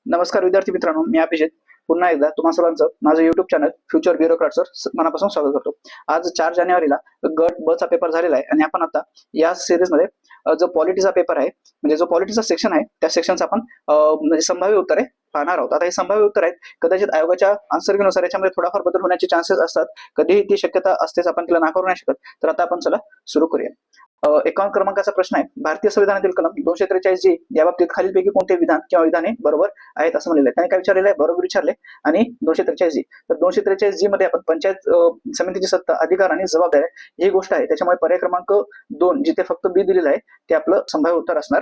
नमस्कार विद्यार्थी मित्रांनो, मी अभिजित पुन्हा एकदा तुम्हा सर्वांचं माझं युट्यूब चॅनल फ्युचर ब्युरोक्रॅट्सवर मनापासून स्वागत करतो. आज 4 जानेवारीला गट ब चा पेपर झालेला आहे आणि आपण आता या सिरीजमध्ये जो पॉलिटीचा पेपर आहे, म्हणजे जो पॉलिटीचा सेक्शन आहे, त्या सेक्शनचा आपण म्हणजे संभाव्य उत्तरे पाहणार आहोत. आता हे संभाव्य उत्तर आहेत, कदाचित आयोगाच्या आन्सरकीनुसार याच्यामध्ये थोडाफार बदल होण्याचे चान्सेस असतात, कधीही ती शक्यता असतेच, आपण तिला नाकारू नाही शकत. तर आता आपण चला सुरू करूया. 51 क्रमांकाचा प्रश्न आहे, भारतीय संविधानातील कलम 243 जी या बाबतीत खालीलपैकी कोणते विधान किंवा विधाने बरोबर आहेत असं म्हणलेलं आहे. त्याने काय विचारलेलं आहे, बरोबर विचारले. आणि 243 जी, तर 243 जी मध्ये आपण पंचायत समितीची सत्ता, अधिकार आणि जबाबदारी ही गोष्ट आहे. त्याच्यामुळे पर्याय क्रमांक 2 जिथे फक्त बी दिलेलं आहे ते आपलं संभाव्य उत्तर असणार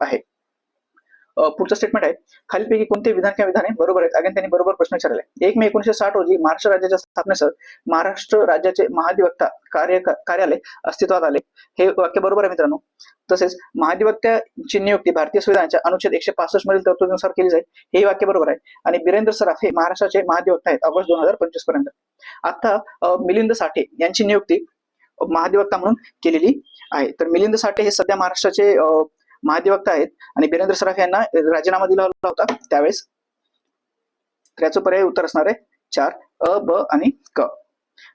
आहे. पुढचं स्टेटमेंट आहे, खालीलपैकी कोणते विधान किंवा विधाने बरोबर आहेत. अगेन त्यांनी बरोबर प्रश्न विचारले. 1 मे 1960 रोजी महाराष्ट्र राज्याच्या स्थापनेसह महाराष्ट्र राज्याचे महाधिवक्ता कार्यालय अस्तित्वात आले. हे वाक्य बरोबर आहे मित्रांनो. तसेच महाधिवक्त्याची नियुक्ती भारतीय संविधानाच्या अनुच्छेद 165 मधील तरतुदीनुसार केली जाईल, हे वाक्य बरोबर आहे. आणि बिरेंद्र सराफ हे महाराष्ट्राचे महाधिवक्ता आहेत ऑगस्ट 2025 पर्यंत. आता मिलिंद साठे यांची नियुक्ती महाधिवक्ता म्हणून केलेली आहे. तर मिलिंद साठे हे सध्या महाराष्ट्राचे महाधिवक्ता आहेत आणि बिरेंद्र सराफ यांना राजीनामा दिला होता त्यावेळेस. त्याचं पर्याय उत्तर असणार आहे 4 अ, ब आणि क.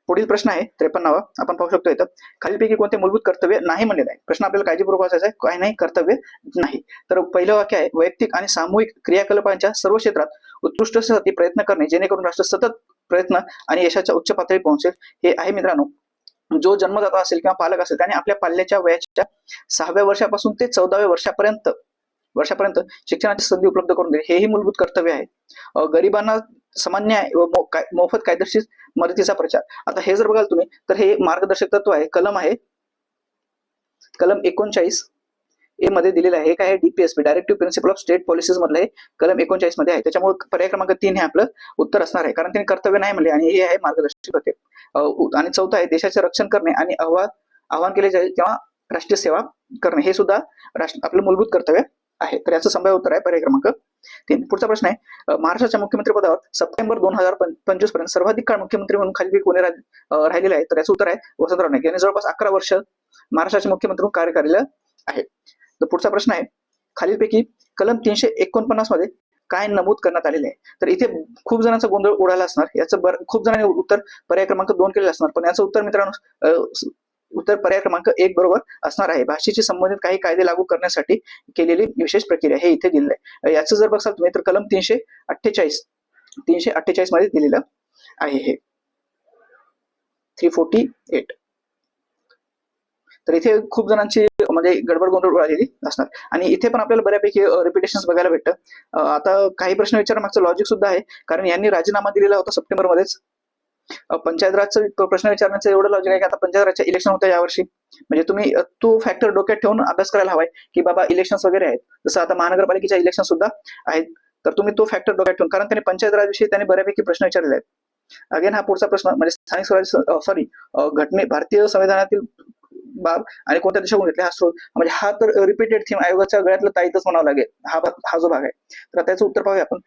पुढील प्रश्न आहे 53वा. आपण पाहू शकतो इथं, खालीलपैकी कोणते मूलभूत कर्तव्य नाही म्हणलेलं आहे. प्रश्न आपल्याला काळजीपूर्वक वाचायचा आहे, काय नाही कर्तव्य नाही. तर पहिलं वाक्य आहे, वैयक्तिक आणि सामूहिक क्रियाकलापांच्या सर्व क्षेत्रात उत्कृष्टतेसाठी प्रयत्न करणे जेणेकरून राष्ट्र सतत प्रयत्न आणि यशाच्या उच्च पातळी पोहोचेल. हे आहे मित्रांनो, जो जन्मदाता असेल किंवा पालक असेल त्याने आपल्या पाल्याच्या वयाच्या 6व्या वर्षापासून ते 14व्या वर्षापर्यंत शिक्षणाची संधी उपलब्ध करून देणे, हेही मूलभूत कर्तव्य आहे. गरिबांना समान न्याय व मोफत कायदेशीर मदतीचा प्रचार. आता हे जर बघाल तुम्ही तर हे मार्गदर्शक तत्व आहे, कलम 39 ए मध्ये दिलेलं आहे. हे काय आहे, DPSP directive principle of state policies मधलं हे कलम 39 मध्ये आहे. त्याच्यामुळे पर्याय क्रमांक 3 हे आपलं उत्तर असणार आहे, कारण त्यांनी कर्तव्य नाही म्हणले आणि हे आहे मार्गदर्शक तत्व. आणि चौथा आहे, देशाचे रक्षण करणे आणि आवाहन केले जाईल तेव्हा राष्ट्रीय सेवा करणे, हे सुद्धा आपलं मूलभूत कर्तव्य आहे. तर याचं संभाव्य उत्तर आहे पर्याय क्रमांक 3. पुढचा प्रश्न आहे, महाराष्ट्राच्या मुख्यमंत्री पदावर सप्टेंबर 2025 पर्यंत सर्वाधिक काळ मुख्यमंत्री म्हणून खाली कोणी राहिलेले आहे. तर याचं उत्तर आहे वसंतराव नाईक. यांनी जवळपास 11 वर्ष महाराष्ट्राचे मुख्यमंत्री म्हणून कार्य केलेलं आहे. तर पुढचा प्रश्न आहे, खालीलपैकी कलम 349 मध्ये काय नमूद करण्यात आलेले आहे. तर इथे खूप जणांचा गोंधळ उडाला असणार. याचं खूप जणांनी उत्तर पर्याय क्रमांक 2 केलेलं असणार, पण याचं उत्तर मित्रांनो उत्तर पर्याय क्रमांक 1 बरोबर असणार आहे. भाषेशी संबंधित काही कायदे लागू करण्यासाठी केलेली विशेष प्रक्रिया हे इथे दिलेलं आहे. याचं जर बघाल तुम्ही तर कलम 348 मध्ये दिलेलं आहे हे 348. तर इथे खूप जणांची म्हणजे गडबड गोंधळ उडालेली असणार आणि इथे पण आपल्याला बऱ्यापैकी रिपिटेशन्स बघायला भेटतं. आता काही प्रश्न विचारण्यामागचं लॉजिक सुद्धा आहे, कारण यांनी राजीनामा दिलेला होता सप्टेंबर मध्येच. पंचायत राजचा प्रश्न विचारण्याचं एवढं लॉजिक आहे की आता पंचायत राजच्या इलेक्शन होत्या यावर्षी, म्हणजे तुम्ही तो फॅक्टर डोक्यात ठेवून अभ्यास करायला हवाय की बाबा इलेक्शन्स वगैरे आहेत, जसं आता महानगरपालिकेच्या इलेक्शन सुद्धा आहेत. तर तुम्ही तो फॅक्टर डोक्यात ठेवून, कारण त्यांनी पंचायत राजविषयी त्यांनी बऱ्यापैकी प्रश्न विचारलेले आहेत. अगेन हा पुढचा प्रश्न म्हणजे स्थानिक स्वराज्य भारतीय संविधानातील बाब आणि कोणत्या देशाकडून घेतले हा स्रोत, म्हणजे हा तर रिपीटेड थीम आयोगाच्या गळ्यातलं ताईतच म्हणावं लागेल. हा जो भाग आहे, तर त्याचं उत्तर पाहूया आपण.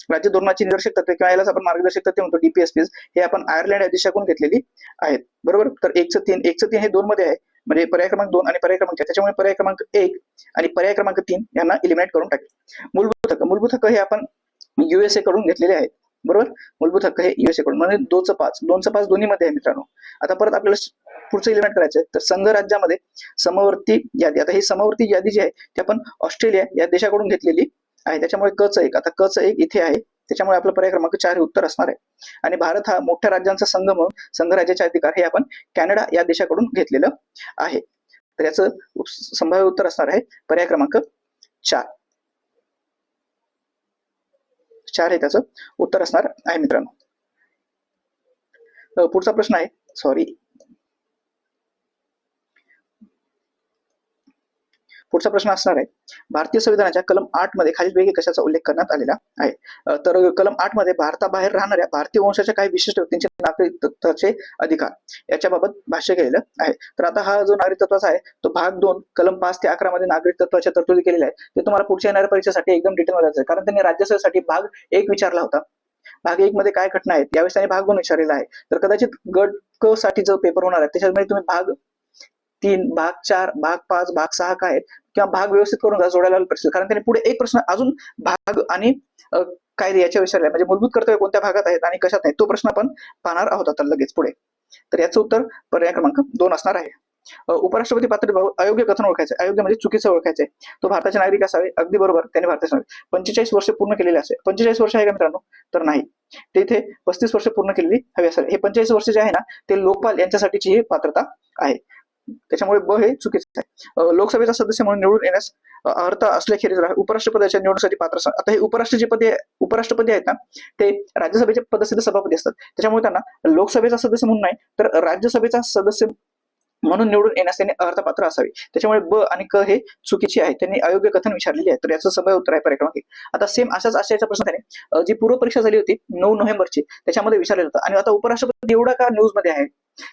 राज्य धोरणाची निदर्शक तत्वे किंवा यालाच आपण मार्गदर्शक तत्वे म्हणतो DPSPs, हे आपण आयर्लंड या देशाकडून घेतलेली आहेत. बरोबर. तर 1/3 हे 2 मध्ये आहे, म्हणजे पर्याय क्रमांक 2 आणि पर्याय क्रमांक 4. त्याच्यामुळे पर्याय क्रमांक 1 आणि पर्याय क्रमांक 3 यांना इलिमिनेट करून टाकेल. मूलभूत हक्क हे आपण USA कडून घेतलेले आहेत. बरोबर. मूलभूत हक्क हे USA कडून, म्हणजे 2/5 दोन्ही मध्ये आहे मित्रांनो. आता परत आपल्याला पुढचं इलिमेंट करायचं आहे, तर संघ राज्यामध्ये समवर्ती यादी. आता ही समवर्ती यादी जी आहे ती आपण ऑस्ट्रेलिया या देशाकडून घेतलेली आहे. त्याच्यामुळे कच 1, आता कच 1 इथे आहे, त्याच्यामुळे आपलं पर्याय क्रमांक 4 हे उत्तर असणार आहे. आणि भारत हा मोठ्या राज्यांचा संघ म्हणून संघ राज्याचे अधिकार हे आपण कॅनडा या देशाकडून घेतलेलं आहे. तर याचं संभाव्य उत्तर असणार आहे पर्याय क्रमांक 4 हे त्याचं उत्तर असणार आहे मित्रांनो. पुढचा प्रश्न आहे, पुढचा प्रश्न असणार आहे, भारतीय संविधानाच्या कलम 8 मध्ये खालीलपैकी कशाचा उल्लेख करण्यात आलेला आहे. तर कलम 8 मध्ये भारताबाहेर राहणाऱ्या भारतीय वंशाच्या काही विशिष्ट व्यक्तींचे नागरिकत्वाचे अधिकार याच्याबाबत भाष्य केलेलं आहे. तर आता हा जो नागरिकत्वाचा आहे तो भाग 2 कलम 5 ते 11 मध्ये नागरिकत्वाच्या तरतुदी केलेल्या आहेत. ते तुम्हाला पुढच्या येणाऱ्या परीक्षेसाठी एकदम डिटेल मध्ये आहे, कारण त्यांनी राज्यसभेसाठी भाग 1 विचारला होता. भाग 1 मध्ये काय घटना आहेत यावेळेस त्यांनी भाग 2 विचारलेला आहे. तर कदाचित गट क साठी जो पेपर होणार आहे त्याच्यामध्ये तुम्ही भाग 3, भाग 4, भाग 5, भाग 6 काय आहेत किंवा भाग व्यवस्थित करून जोडायला लावले प्रश्न, कारण त्यांनी पुढे एक प्रश्न अजून भाग आणि कायदे याच्या विषयाला म्हणजे मूलभूत कर्तव्य कोणत्या भागात आहेत आणि कशात नाही तो प्रश्न आपण पाहणार आहोत आता लगेच पुढे. तर याचं उत्तर पर्याय क्रमांक 2 असणार आहे. उपराष्ट्रपती पातळीवर अयोग्य कथन ओळखायचे, अयोग्य म्हणजे चुकीचं ओळखायचे. तो भारताचे नागरिक असावे, अगदी बरोबर, त्याने भारताचे नागरिक 45 वर्ष पूर्ण केलेले असेल. 45 वर्ष आहे का मित्रांनो? तर नाही, ते इथे 35 वर्ष पूर्ण केलेली हवी असेल. हे 45 वर्ष जे आहे ना ते लोकपाल यांच्यासाठीची ही पात्रता आहे. त्याच्यामुळे ब हे चुकीचं आहे. लोकसभेचा सदस्य म्हणून निवडून येण्यास अर्थ असल्याखेरीज उपराष्ट्रपदाच्या निवडणुकीसाठी पात्र. आता हे उपराष्ट्रपती आहेत ना ते राज्यसभेचे पदसिद्ध सभापती असतात, त्याच्यामुळे त्यांना लोकसभेचा सदस्य म्हणून नाही तर राज्यसभेचा सदस्य म्हणून निवडून येण्यास त्यांनी अर्थपात्र असावे. त्याच्यामुळे ब आणि क हे चुकीचे आहे, त्यांनी अयोग्य कथन विचारलेले आहे. तर याचं सभा उत्तर आहे पर्याय क्रमांक 1. आता सेम अशाच आशयाचा प्रश्न त्याने जी पूर्व परीक्षा झाली होती 9 नोव्हेंबरची त्याच्यामध्ये विचारलेला होता. आणि आता उपराष्ट्रपती एवढा का न्यूज मध्ये आहे?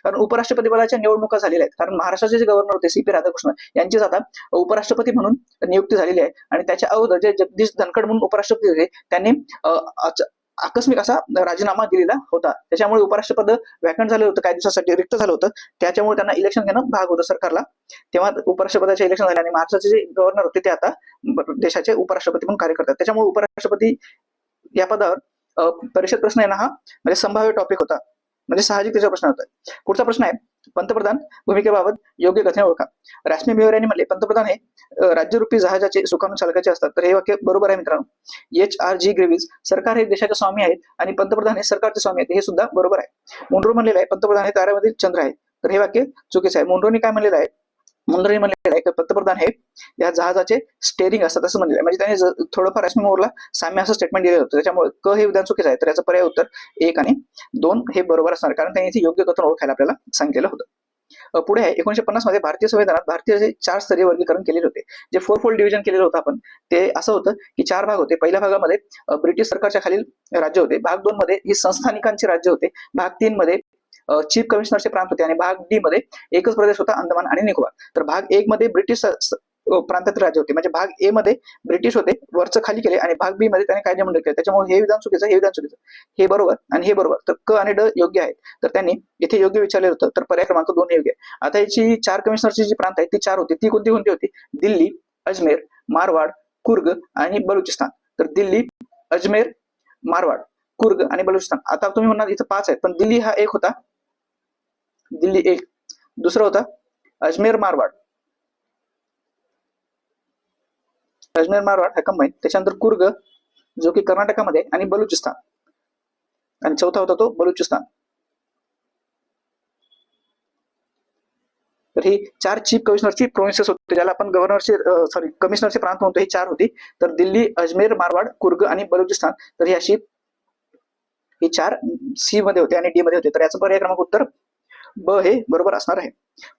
कारण उपराष्ट्रपती पदाच्या निवडणुका झालेल्या आहेत. कारण महाराष्ट्राचे जे गव्हर्नर होते सी.पी. राधाकृष्णन यांचीच आता उपराष्ट्रपती म्हणून नियुक्ती झालेली आहे. आणि त्याच्या अगोदर जे जगदीश धनखड म्हणून उपराष्ट्रपती होते त्यांनी आकस्मिक असा राजीनामा दिलेला होता. त्याच्यामुळे उपराष्ट्रपद वॅकंट झालं होतं, काही दिवसासाठी रिक्त झालं होतं. त्याच्यामुळे त्यांना इलेक्शन घेणं भाग होतं सरकारला. तेव्हा उपराष्ट्रपदाचे इलेक्शन झाले आणि महाराष्ट्राचे जे गव्हर्नर होते ते आता देशाचे उपराष्ट्रपती म्हणून कार्य करतात. त्याच्यामुळे उपराष्ट्रपती या पदावर परीक्षेत प्रश्न येणं हा म्हणजे संभाव्य टॉपिक होता, म्हणजे साहजिक त्याचा प्रश्न होता. पुढचा प्रश्न आहे पंतप्रधान भूमिकेबाबत योग्य कथने ओळखा. रश्मी मेहर यांनी म्हणले पंतप्रधान हे राज्यरूपी जहाजाचे सुकाणू चालकाचे असतात. तर हे वाक्य बरोबर आहे मित्रांनो. H.R.G. ग्रेव्हिस सरकार हे देशाचे स्वामी आहेत आणि पंतप्रधान हे सरकारचे स्वामी आहेत, हे सुद्धा बरोबर आहे. मुंड्रो म्हणलेलं आहे पंतप्रधान हे ताऱ्यामधील चंद्र आहे. तर हे वाक्य चुकीचं आहे. मुंड्रोनी काय म्हणलेलं आहे? मुंड्रोनी म्हणलेलं आहे की पंतप्रधान हे या जहाजाचे स्टेअरिंग असतात असं म्हणलेलं आहे. म्हणजे त्याने थोडंफार रश्मी मेहरला साम्य असं स्टेटमेंट दिलेलं होतं. त्याच्यामुळे क हे विधान चुकीचं आहे. तर याचं पर्याय उत्तर 1 आणि 2 हे बरोबर असणार, कारण त्यांनी इथे योग्य कथन ओळखायला आपल्याला सांगितलेलं होतं. पुढे आहे 1950 मध्ये भारतीय संविधानात भारतीय 4 स्तरीय वर्गीकरण केलेले होते. जे 4-फोल्ड डिव्हिजन केलेलं होतं आपण, ते असं होतं की 4 भाग होते. पहिल्या भागामध्ये ब्रिटिश सरकारच्या खालील राज्य होते. भाग 2 मध्ये ही संस्थानिकांचे राज्य होते. भाग 3 मध्ये चीफ कमिशनरचे प्रांत होते आणि भाग डी मध्ये एकच प्रदेश होता, अंदमान आणि निकोबार. तर भाग 1 मध्ये ब्रिटिश प्रांतातील राज्य होते, म्हणजे भाग ए मध्ये ब्रिटिश होते, वरचं खाली केले, आणि भाग बी मध्ये त्याने कायदेमंडळ केले. त्याच्यामुळे हे विधान चुकीचं, हे विधान चुकीचं, हे बरोबर आणि हे बरोबर. तर क आणि ड योग्य आहेत. तर त्यांनी इथे योग्य विचारलेलं होतं. तर पर्याय क्रमांक 2 योग्य आहे. आता याची 4 कमिशनरची जी प्रांत आहेत ती 4 होती. ती कोणती कोणती होती? दिल्ली, अजमेर, मारवाड, कुर्ग आणि बलुचिस्तान. तर दिल्ली, अजमेर, मारवाड, कुर्ग आणि बलुचिस्तान. आता तुम्ही म्हणणार इथं 5 आहेत, पण दिल्ली हा एक होता, दिल्ली एक. दुसरा होता अजमेर मारवाड, अजमेर मारवाड हा कंबाईन. त्याच्यानंतर कुर्ग जो की कर्नाटकामध्ये, आणि बलुचिस्तान, आणि चौथा होता तो बलुचिस्तान. तर ही 4 चीफ कमिशनरची प्रोव्हिन्सेस होते, ज्याला आपण गव्हर्नरचे कमिशनरचे प्रांत म्हणतो. ही 4 होती. तर दिल्ली, अजमेर, मारवाड, कुर्ग आणि बलुचिस्तान. तर ही अशी ही 4 सी मध्ये होते आणि डी मध्ये होते. तर याचं पर्याय क्रमांक उत्तर ब हे बरोबर असणार आहे.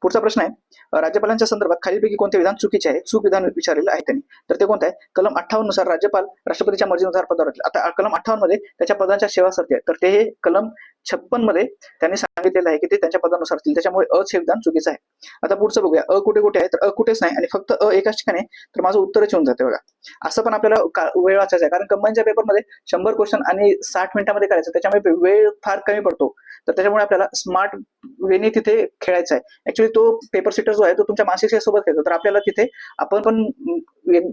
पुढचा प्रश्न आहे राज्यपालांच्या संदर्भात खालीलपैकी कोणते विधान चुकीचे आहे? चूक विधान विचारलेलं आहे त्यांनी. तर ते कोणतं आहे? कलम 58 नुसार राज्यपाल राष्ट्रपतीच्या मर्जीनुसार पदावर राहतील. आता कलम 58 मध्ये त्याच्या पदांच्या सेवासाठी आहे. तर ते हे कलम 56 मध्ये त्यांनी सांगितलेलं आहे की ते त्यांच्या पदानुसार असतील. त्याच्यामुळे अ हे विधान चुकीचं आहे. आता पुढचं बघूया. अ कुठे कुठे आहे? तर अ कुठेच नाही आणि फक्त अ एकाच ठिकाणी. तर माझं उत्तरच येऊन जाते बघा. असं पण आपल्याला वेळ वाचायचा आहे, कारण कंबाईनच्या पेपरमध्ये 100 क्वेश्चन आणि 60 मिनिटांमध्ये करायचं, त्याच्यामुळे वेळ फार कमी पडतो. तर त्याच्यामुळे आपल्याला स्मार्ट वेने तिथे खेळायचा आहे. ऍक्च्युली तो पेपर सिटर जो आहे तो तुमच्या मानसिकतेसोबत खेळतो. तर आपल्याला तिथे आपण पण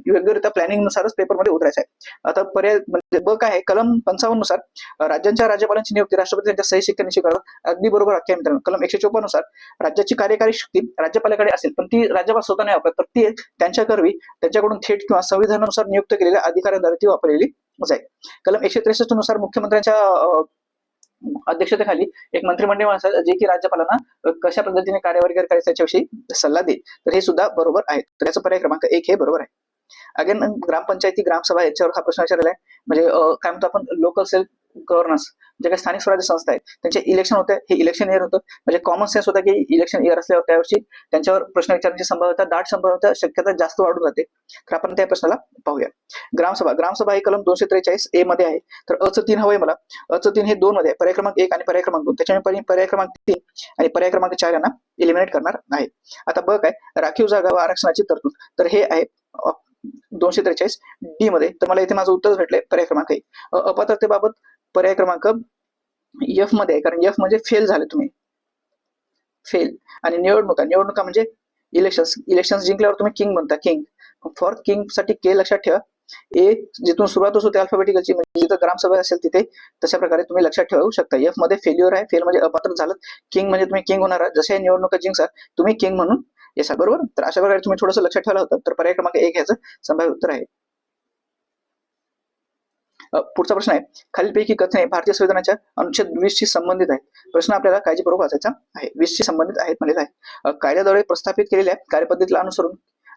योग्यरित्या प्लॅनिंग नुसारच पेपरमध्ये उतरायचं आहे. आता पर्याय म्हणजे ब काय आहे? कलम 55 नुसार राज्यांच्या राज्यपालांची नियुक्ती राष्ट्रपती यांच्या सही शिक्क्याने करतात. अगदी बरोबर वाक्य आहे मित्रांनो. कलम 154 नुसार राज्याची कार्यकारी शक्ती राज्यपालाकडे असेल, पण ती राज्यपाल स्वतः नाही वापरत, तर ती त्यांच्याकरवी त्यांच्याकडून थेट किंवा संविधानानुसार नियुक्त केलेल्या अधिकाऱ्यांद्वारे ती वापरलेली जाईल. कलम 163 नुसार मुख्यमंत्र्यांच्या अध्यक्षतेखाली एक मंत्रिमंडळ असेल, जे की राज्यपालांना कशा पद्धतीने कार्यवाही करायची त्याच्याविषयी सल्ला देईल. तर हे सुद्धा बरोबर आहे. तर याचा पर्याय क्रमांक 1 हे बरोबर आहे. अगेन ग्रामपंचायती, ग्रामसभा याच्यावर हा प्रश्न विचारलेला आहे. म्हणजे काय म्हणतो आपण, लोकल सेल्फ गव्हर्नन्स, जे काही स्थानिक स्वराज्य संस्था आहेत त्यांचे इलेक्शन होते. हे इलेक्शन इयर होतं. म्हणजे कॉमन सेन्स होता की इलेक्शन इयर असल्यावर त्यावर्षी त्यांच्यावर प्रश्न विचारण्याची संभाव्यता, दाट संभाव्यता, शक्यता जास्त वाढून जाते. तर आपण त्या प्रश्नाला पाहूया. ग्रामसभा ही कलम 243 ए मध्ये आहे. तर अचं 3 हवंय मला. अचं 3 हे 2 मध्ये आहे. पर्याय क्रमांक 1 आणि पर्याय क्रमांक 2. त्याच्यामुळे पर्याय क्रमांक 3 आणि पर्याय क्रमांक 4 यांना एलिमिनेट करणार आहे. आता ब काय? राखीव जागा व आरक्षणाची तरतूद. तर हे आहे 243 डी मध्ये. तर मला इथे माझं उत्तर भेटलंय पर्याय क्रमांक 1. अपात्रतेबाबत पर्याय क्रमांक एफ मध्ये आहे, कारण एफ म्हणजे फेल झाले तुम्ही, फेल. आणि निवडणुका म्हणजे इलेक्शन जिंकल्यावर तुम्ही किंग बनता, किंग. फॉर किंग साठी के लक्षात ठेवा. ए जिथून सुरुवात होते अल्फाबेटिकलची, म्हणजे जिथं ग्रामसभा असेल तिथे तशा प्रकारे तुम्ही लक्षात ठेवू शकता. एफ मध्ये फेल्युअर आहे, फेल म्हणजे अपात्र झालं. किंग म्हणजे तुम्ही किंग होणार, जसे निवडणुका जिंकसाल तुम्ही किंग म्हणून येसाल, बरोबर. तर अशा प्रकारे तुम्ही थोडंसं लक्षात ठेवलं होतं. तर पर्याय क्रमांक 1 याचं संभाव्य उत्तर आहे. पुढचा प्रश्न आहे, खालीलपैकी कथने भारतीय संविधानाच्या अनुच्छेद 20 शी संबंधित आहे. प्रश्न आपल्याला काळजीपूर्वक वाचायचा आहे. 20 शी संबंधित आहेत म्हणलेला आहे. कायद्याद्वारे प्रस्थापित केलेल्या कार्यपद्धतीला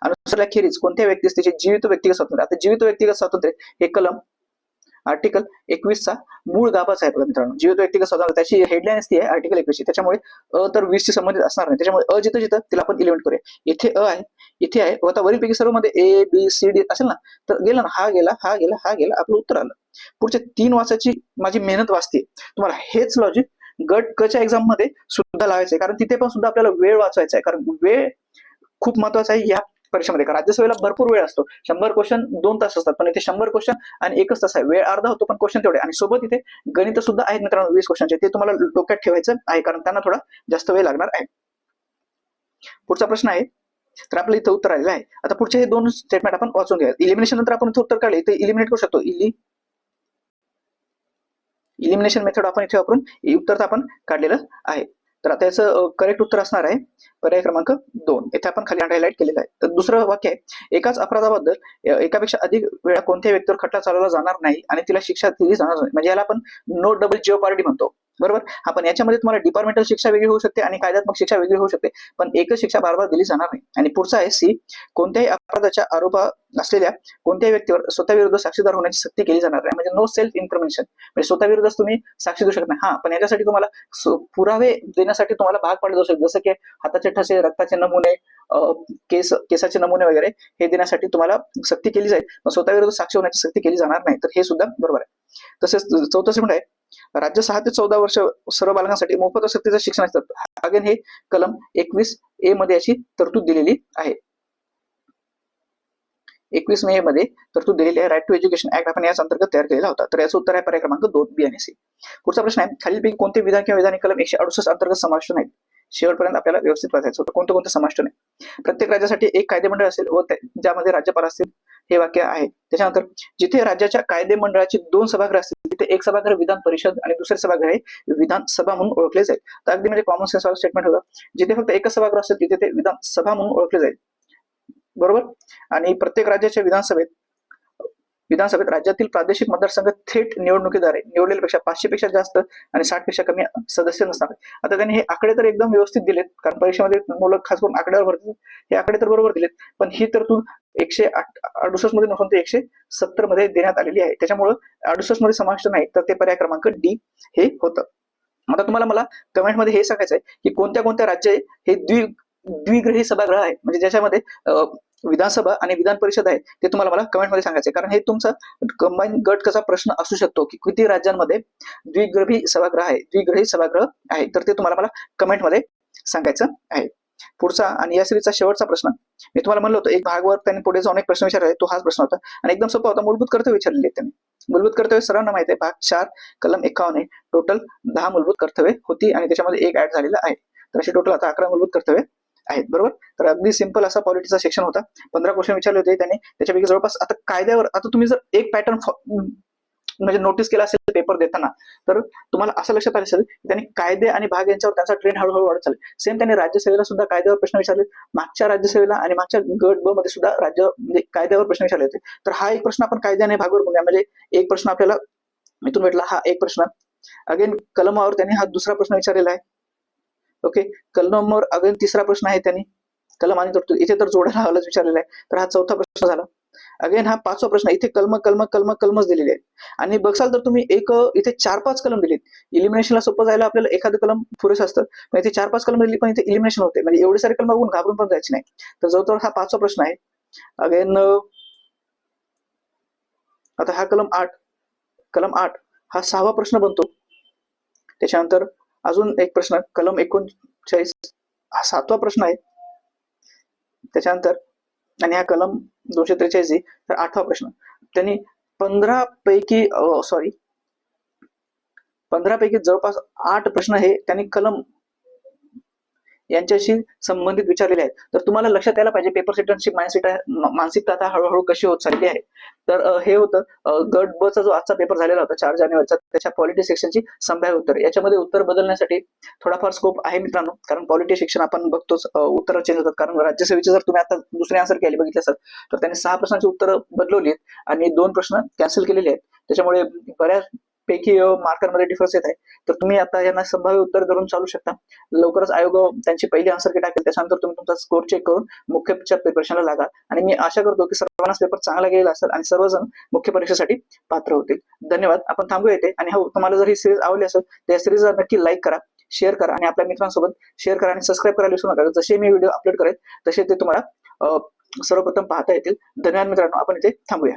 अनुसरल्याखेरीज कोणत्या व्यक्तीस त्याचे जीवित व्यक्तिगत स्वातंत्र्य. आता जीवित व्यक्तिगत स्वातंत्र्य हे कलम आर्टिकल 21 चा मूळ गाभाच आहे बघा मित्रांनो. जीवित व्यक्तिगत स्वातंत्र्य त्याची हेडलाईन ती आहे आर्टिकल 21. त्याच्यामुळे तर 20 शी संबंधित असणार नाही. त्याच्यामुळे जिथं जिथं तिला आपण इलिमिनेट करूया. इथे आहे, इथे आहे. आता वरीलपैकी सर्व मध्ये ए बी सी डी असेल ना, तर गेला ना, हा गेला, हा गेला, हा गेला, आपलं उत्तर आलं. पुढच्या 3 वाचायची माझी मेहनत वाचते. तुम्हाला हेच लॉजिक गट क च्या एक्झाम मध्ये सुद्धा लावायचं आहे, कारण तिथे पण सुद्धा आपल्याला वेळ वाचवायचा आहे. कारण वेळ खूप महत्वाचा आहे या परीक्षेमध्ये. राज्यसेवेला भरपूर वेळ असतो. 100 क्वेश्चन 2 तास असतात, पण इथे 100 क्वेश्चन आणि 1 तास आहे. वेळ अर्धा होतो, पण क्वेश्चन तेवढे. आणि सोबत इथे गणित सुद्धा आहेत मित्रांनो 20 क्वेश्चनचे. ते तुम्हाला डोक्यात ठेवायचं आहे, कारण त्यांना थोडा जास्त वेळ लागणार आहे. पुढचा प्रश्न आहे, तर आपलं इथं उत्तर आलेलं आहे. आता पुढचे हे 2 स्टेटमेंट आपण वाचून घ्या. इलिमिनेशन नंतर आपण इथं उत्तर काढले, इथे इलिमिनेट करू शकतो. इलिमिनेशन मेथड आपण इथे वापरून उत्तर तर आपण काढलेलं आहे. तर आता याचं करेक्ट उत्तर असणार आहे पर्याय क्रमांक 2. इथे आपण खाली हायलाइट केलेलं आहे. तर दुसरं वाक्य आहे, एकाच अपराधाबद्दल एकापेक्षा अधिक वेळा कोणत्याही व्यक्तीवर खटला चालवला जाणार नाही आणि तिला शिक्षा दिली जाणार नाही. म्हणजे याला आपण नो डबल जेओपार्डी म्हणतो, बरोबर. आपण याच्यामध्ये तुम्हाला डिपार्टमेंटल शिक्षा वेगळी होऊ शकते आणि कायद्यात्मक शिक्षा वेगळी होऊ शकते, पण एकच शिक्षा बार दिली जाणार नाही. आणि पुढचा आहे सी, कोणत्याही अपराधाच्या आरोप असलेल्या कोणत्याही व्यक्तीवर स्वतःविरुद्ध साक्षीदार होण्याची सक्ती केली जाणार नाही. म्हणजे नो सेल्फ इन्क्रिमिनेशन, म्हणजे स्वतःविरुद्धच तुम्ही साक्षी देऊ शकत नाही. हा, पण याच्यासाठी तुम्हाला पुरावे देण्यासाठी तुम्हाला भाग पाडले जाऊ शकते, जसं की हाताचे ठसे, रक्ताचे नमुने, केसाचे नमुने वगैरे हे देण्यासाठी तुम्हाला सक्ती केली जाईल, पण स्वतःविरुद्ध साक्षी होण्याची सक्ती केली जाणार नाही. तर हे सुद्धा बरोबर आहे. तसेच 4थं स्टेटमेंट आहे, राज्य 6 ते 14 वर्ष सर्व बालकांसाठी मोफत व सक्तीचं शिक्षण असतं. अगेन हे कलम 21A मध्ये याची तरतूद दिलेली आहे. 21 मे मध्ये तरतूद दिलेली आहे. राईट टू एज्युकेशन ऍक्ट आपण याच अंतर्गत तयार केलेला होता. तर याचं उत्तर आहे पर्याय क्रमांक 2 बी आणि सी. पुढचा प्रश्न आहे, खालीलपैकी कोणते विधान किंवा विधानिक कलम 168 अंतर्गत समाविष्ट नाहीत. शेवटपर्यंत आपल्याला व्यवस्थित वाचायचं होतं कोणतं समाविष्ट नाही. प्रत्येक राज्यासाठी एक कायदेमंडळ असेल व ज्यामध्ये राज्यपाल असतील, हे वाक्य आहे. त्याच्यानंतर जिथे राज्याच्या कायदेमंडळाची 2 सभागृह असतील तिथे एक सभागृह विधान परिषद आणि दुसरे सभागृह हे विधानसभा म्हणून ओळखले जाईल. तर अगदी म्हणजे कॉमन सेन्स स्टेटमेंट होतं. जिथे फक्त एकच सभागृह असेल तिथे ते विधानसभा म्हणून ओळखले जाईल, बरोबर. आणि प्रत्येक राज्याच्या विधानसभेत राज्यातील प्रादेशिक मतदारसंघ थेट निवडणुकीद्वारे निवडलेल्यापेक्षा 500 पेक्षा जास्त आणि 60 पेक्षा कमी सदस्य नसणार. आता त्यांनी हे आकडे तर एकदम व्यवस्थित दिलेत, कारण परीक्षेमध्ये मुलं खास करून आकड्यावर भरतात. हे आकडे तर बरोबर दिलेत, पण ही तरतूद 168 मध्ये नसून ते 170 मध्ये देण्यात आलेली आहे. त्याच्यामुळे 68 मध्ये समाविष्ट नाही, तर ते पर्याय क्रमांक डी हे होतं. आता तुम्हाला मला कमेंट मध्ये हे सांगायचं आहे की कोणत्या कोणत्या राज्य हे द्विग्रही सभागृह आहे, म्हणजे ज्याच्यामध्ये विधानसभा आणि विधान परिषद आहे, ते तुम्हाला मला कमेंट मध्ये सांगायचे. कारण हे तुमचा कंबाईन गट कसा प्रश्न असू शकतो की किती राज्यांमध्ये द्विग्रही सभागृह आहे, तर ते तुम्हाला मला कमेंट मध्ये सांगायचं आहे. पुढचा आणि या सिरीजचा शेवटचा प्रश्न, मी तुम्हाला म्हणलं होतं एक भागवर त्यांनी पुढे जाऊन एक प्रश्न विचारला, तो हाच प्रश्न होता आणि एकदम सोपा होता. मूलभूत कर्तव्य विचारलेले त्यांनी. मूलभूत कर्तव्य सर्वांना माहिती आहे, भाग 4 कलम 51 टोटल 10 मूलभूत कर्तव्य होती आणि त्याच्यामध्ये एक ऍड झालेला आहे. तर असे टोटल आता 11 मूलभूत कर्तव्य आहेत, बरोबर. तर अगदी सिंपल असा पॉलिटिक्सचा सेक्शन होता. 15 क्वेश्चन विचारले होते त्यांनी. त्याच्यापैकी जवळपास आता कायद्यावर, आता तुम्ही जर एक पॅटर्न म्हणजे नोटीस केला असेल पेपर देताना, तर तुम्हाला असं लक्षात आलं असेल त्यांनी कायदे आणि भाग यांच्यावर त्यांचा ट्रेंड हळूहळू वाढत चालेल. सेम त्यांनी राज्यसेवेला सुद्धा कायद्यावर प्रश्न विचारले. मागच्या राज्यसेवेला आणि मागच्या गट ब मध्ये सुद्धा म्हणजे कायद्यावर प्रश्न विचारले होते. तर हा एक प्रश्न आपण कायदे आणि भागवर बोलूया. म्हणजे एक प्रश्न आपल्याला इथून भेटला, हा एक प्रश्न. अगेन कलमावर त्यांनी हा दुसरा प्रश्न विचारलेला आहे. ओके, कलमावर अगेन तिसरा प्रश्न आहे त्यांनी कलम आणि तरतूद इथे तर जोडायला हवालाच विचारलेला आहे. तर हा चौथा प्रश्न झाला. अगेन हा 5वा प्रश्न, इथे कलमच दिलेले आहेत. आणि बघसाल तर तुम्ही इथे 4-5 कलम दिलेत. इलिमिनेशनला सोपं जायला आपल्याला एखादं कलम पुरेसं असतं, पण इथे 4-5 कलम दिली, पण इथे इलिमिनेशन होते. म्हणजे एवढे सारे कलम बघून घाबरून पण जायचे नाही. तर जवळजवळ हा 5वा प्रश्न आहे. अगेन आता हा कलम 8 हा 6वा प्रश्न बनतो. त्याच्यानंतर अजून एक प्रश्न कलम 39 हा 7वा प्रश्न आहे. त्याच्यानंतर आणि हा कलम 243 तर 8वा प्रश्न. त्यांनी 15 पैकी जवळपास 8 प्रश्न हे त्यांनी कलम यांच्याशी संबंधित विचारलेले आहेत. तर तुम्हाला लक्षात यायला पाहिजे पेपर सेटरची मानसिकता आता हळूहळू कशी होत चालली आहे. तर हे होतं गट ब चा जो आजचा पेपर झालेला होता 4 जानेवारीचा, त्याच्या पॉलिटी सेक्शनची संभाव्य उत्तर. याच्यामध्ये उत्तर बदलण्यासाठी थोडाफार स्कोप आहे मित्रांनो, कारण पॉलिटी सेक्शन आपण बघतोच उत्तर चेंज होतात. कारण राज्यसेवेचे जर तुम्ही आता दुसरे आन्सर केले बघितले असेल तर त्यांनी 6 प्रश्नांची उत्तर बदलवली आहेत आणि 2 प्रश्न कॅन्सल केलेले आहेत. त्याच्यामुळे बऱ्याचपैकी मार्कांमध्ये डिफरन्स येत आहे. तर तुम्ही आता यांना संभाव्य उत्तर धरून चालू शकता. लवकरच आयोग त्यांची पहिली आन्सर की टाकेल, त्याच्यानंतर तुम्ही तुमचा स्कोर चेक करून मुख्य प्रिपरेशनला लागा. आणि मी आशा करतो की सर्वांनाच पेपर चांगला गेला असेल आणि सर्वजण मुख्य परीक्षेसाठी पात्र होतील. धन्यवाद. आपण थांबूया इथे. आणि हो, तुम्हाला जर ही सिरीज आवडली असेल तर या सिरीजला नक्की लाईक करा, शेअर करा आणि आपल्या मित्रांसोबत शेअर करा आणि सबस्क्राईब करायला विसरू नका. जसे मी व्हिडिओ अपलोड करेल तसे ते तुम्हाला सर्वप्रथम पाहता येतील. धन्यवाद मित्रांनो. आपण इथे थांबूया.